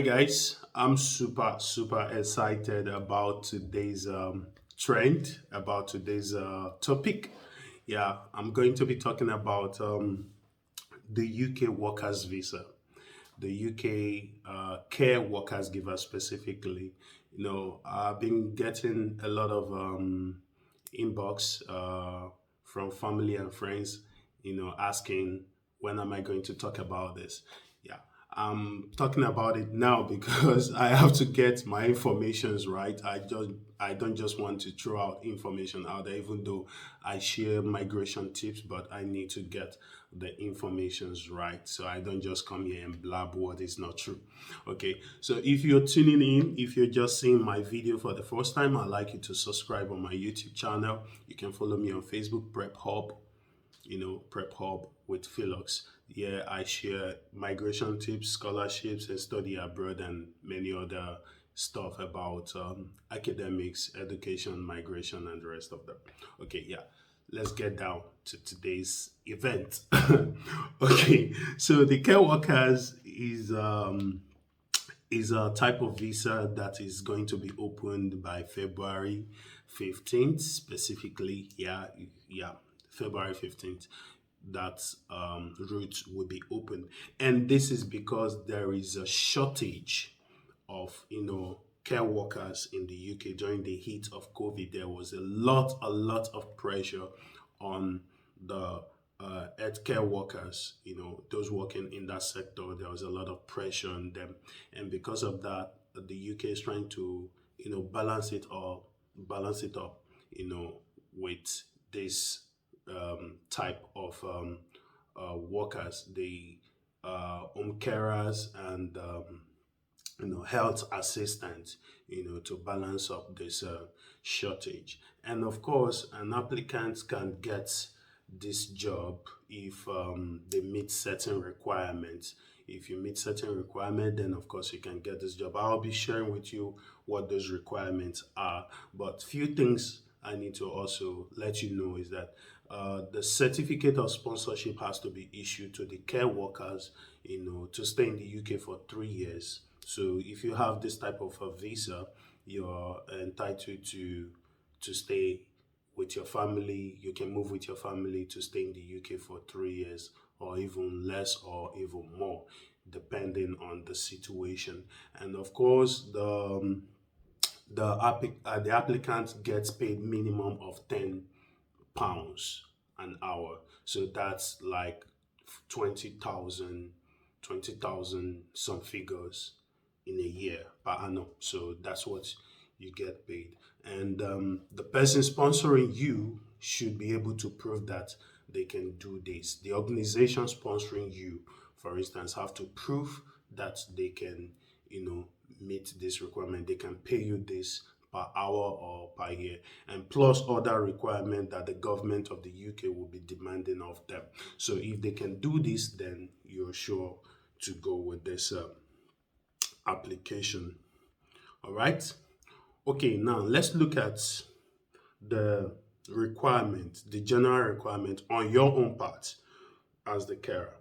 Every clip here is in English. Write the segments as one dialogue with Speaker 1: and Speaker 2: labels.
Speaker 1: Hi guys, I'm super excited about today's trend, about today's topic. Yeah, I'm going to be talking about the UK workers visa, the UK care workers giver specifically. I've been getting a lot of inbox from family and friends, asking when am I going to talk about this. Yeah, I'm talking about it now because I have to get my informations right. I don't just want to throw out information out there, even though I share migration tips, but I need to get the informations right. So I don't just come here and blab what is not true. Okay. So if you're tuning in, if you're just seeing my video for the first time, I'd like you to subscribe on my YouTube channel. You can follow me on Facebook, Prep Hub, Prep Hub with Philox. Yeah, I share migration tips, scholarships, and study abroad, and many other stuff about academics, education, migration, and the rest of them. Okay, yeah, let's get down to today's event. Okay, so the care workers is a type of visa that is going to be opened by February 15th, specifically. Yeah, February 15th. That route will be open. And this is because there is a shortage of, care workers in the UK during the heat of COVID. There was a lot of pressure on the healthcare workers, those working in that sector. There was a lot of pressure on them, and because of that, the UK is trying to, balance it up, with this type of workers, the home carers and health assistants, to balance up this shortage. And of course, an applicant can get this job if they meet certain requirements. If you meet certain requirements, then of course you can get this job. I'll be sharing with you what those requirements are. But few things I need to also let you know is that the certificate of sponsorship has to be issued to the care workers, to stay in the UK for 3 years. So if you have this type of a visa, you're entitled to stay with your family. You can move with your family to stay in the UK for 3 years, or even less, or even more, depending on the situation. And of course, the applicant gets paid minimum of £10 an hour. So that's like 20,000, 20,000 some figures in a year per annum. So that's what you get paid. And the person sponsoring you should be able to prove that they can do this. The organization sponsoring you, for instance, have to prove that they can, meet this requirement. They can pay you this per hour or per year, and plus other requirement that the government of the UK will be demanding of them. So if they can do this, then you're sure to go with this application. All right. Okay, now let's look at the requirement, the general requirement on your own part as the carer.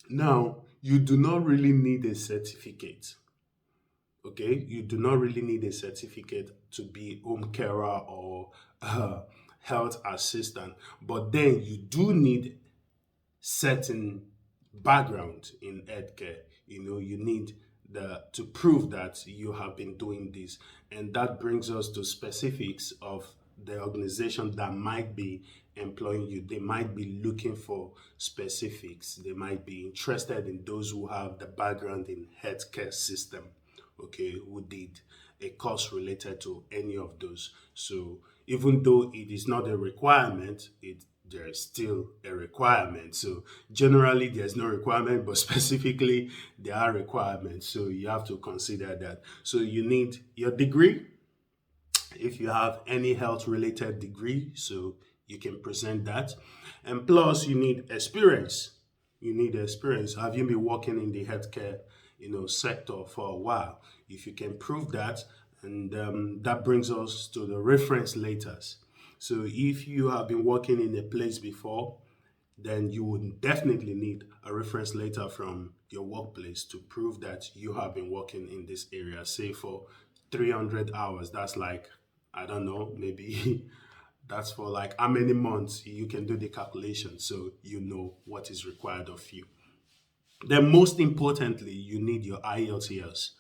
Speaker 1: Now, you do not really need a certificate. Okay, you do not really need a certificate to be home carer or health assistant, but then you do need certain background in healthcare. You need the to prove that you have been doing this, and that brings us to specifics of the organization that might be employing you. They might be looking for specifics. They might be interested in those who have the background in healthcare system, okay, who did a course related to any of those. So even though it is not a requirement, there's still a requirement. So generally there's no requirement, but specifically there are requirements. So you have to consider that. So you need your degree, if you have any health related degree, so you can present that. And plus you need experience. You need experience. Have you been working in the healthcare sector for a while? If you can prove that, and that brings us to the reference letters. So if you have been working in a place before, then you would definitely need a reference letter from your workplace to prove that you have been working in this area, say for 300 hours. That's like, I don't know, maybe that's for like how many months. You can do the calculation so you know what is required of you. Then, most importantly, you need your IELTS.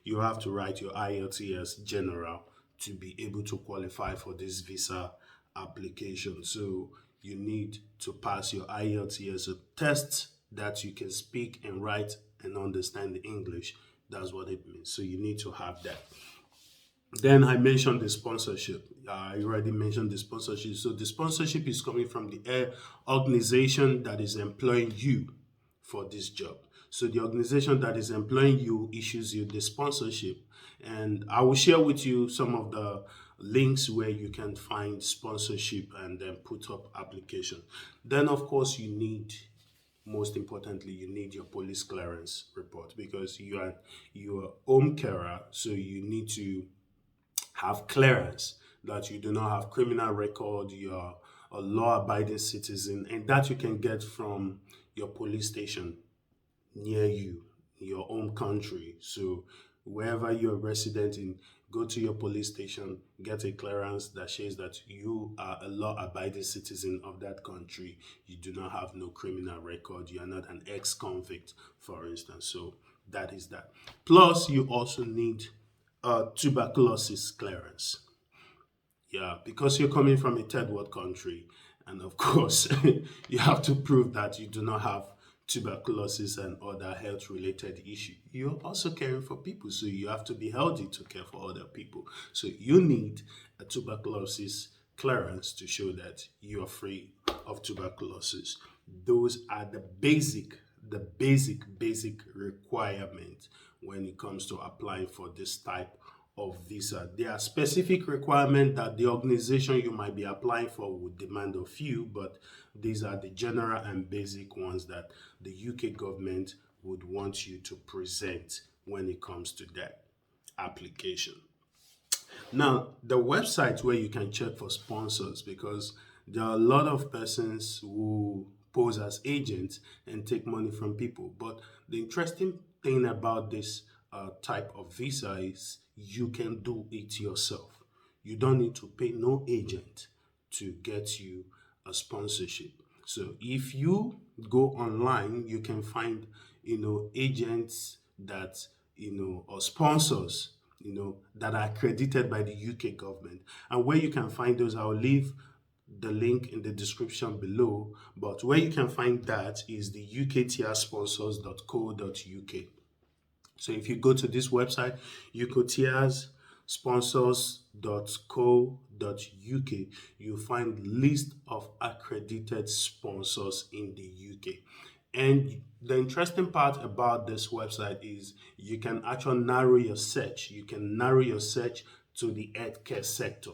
Speaker 1: You have to write your IELTS general to be able to qualify for this visa application. So, you need to pass your IELTS, a test that you can speak and write and understand the English. That's what it means. So, you need to have that. Then I mentioned the sponsorship. I already mentioned the sponsorship. So the sponsorship is coming from the organization that is employing you for this job. So the organization that is employing you issues you the sponsorship. And I will share with you some of the links where you can find sponsorship and then put up application. Then of course you need, most importantly, you need your police clearance report because you are home carer, so you need to have clearance that you do not have criminal record, you're a law-abiding citizen, and that you can get from your police station near you, your home country. So wherever you're resident in, go to your police station, get a clearance that shows that you are a law-abiding citizen of that country. You do not have no criminal record. You are not an ex-convict, for instance. So that is that. Plus, you also need a tuberculosis clearance. Yeah, because you're coming from a third world country, and of course, you have to prove that you do not have tuberculosis and other health related issues. You're also caring for people, so you have to be healthy to care for other people. So you need a tuberculosis clearance to show that you are free of tuberculosis. Those are the basic requirement when it comes to applying for this type of visa. There are specific requirements that the organization you might be applying for would demand of you, but these are the general and basic ones that the UK government would want you to present when it comes to that application. Now, the website where you can check for sponsors, because there are a lot of persons who pose as agents and take money from people. But the interesting thing about this type of visa is you can do it yourself. You don't need to pay no agent to get you a sponsorship. So if you go online, you can find, agents that, or sponsors, that are accredited by the UK government. And where you can find those, I'll leave the link in the description below. But where you can find that is the uktiersponsors.co.uk. So if you go to this website, uktiersponsors.co.uk, you'll find list of accredited sponsors in the UK. And the interesting part about this website is you can actually narrow your search. You can narrow your search to the healthcare sector,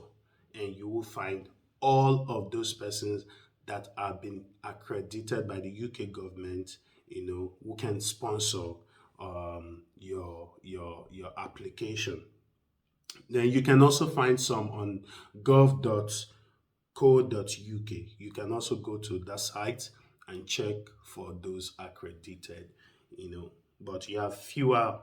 Speaker 1: and you will find all of those persons that have been accredited by the UK government, who can sponsor your application. Then you can also find some on gov.co.uk. You can also go to that site and check for those accredited, but you have fewer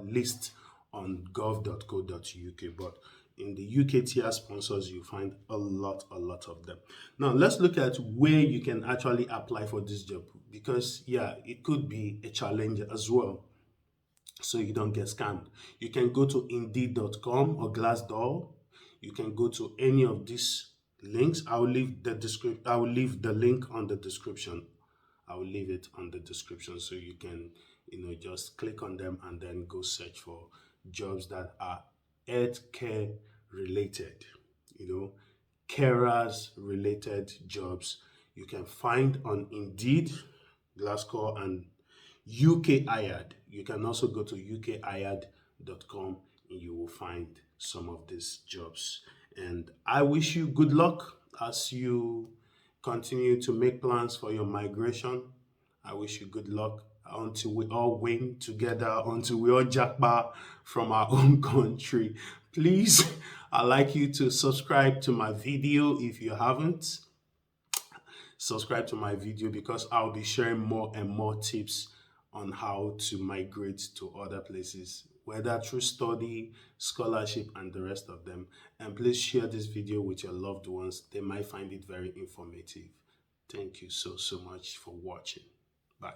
Speaker 1: lists on gov.co.uk, but in the UK tier sponsors, you find a lot of them. Now, let's look at where you can actually apply for this job, because it could be a challenge as well, so you don't get scammed. You can go to indeed.com or Glassdoor. You can go to any of these links. I will leave the link on the description. I will leave it on the description so you can, just click on them and then go search for jobs that are healthcare related, carers related jobs. You can find on Indeed, Glassdoor, and UK Hired. You can also go to ukhired.com and you will find some of these jobs. And I wish you good luck as you continue to make plans for your migration. I wish you good luck until we all win together, until we all jackpot from our own country. Please, I'd like you to subscribe to my video if you haven't. Subscribe to my video because I'll be sharing more and more tips on how to migrate to other places, whether through study, scholarship, and the rest of them. And please share this video with your loved ones. They might find it very informative. Thank you so much for watching. Bye.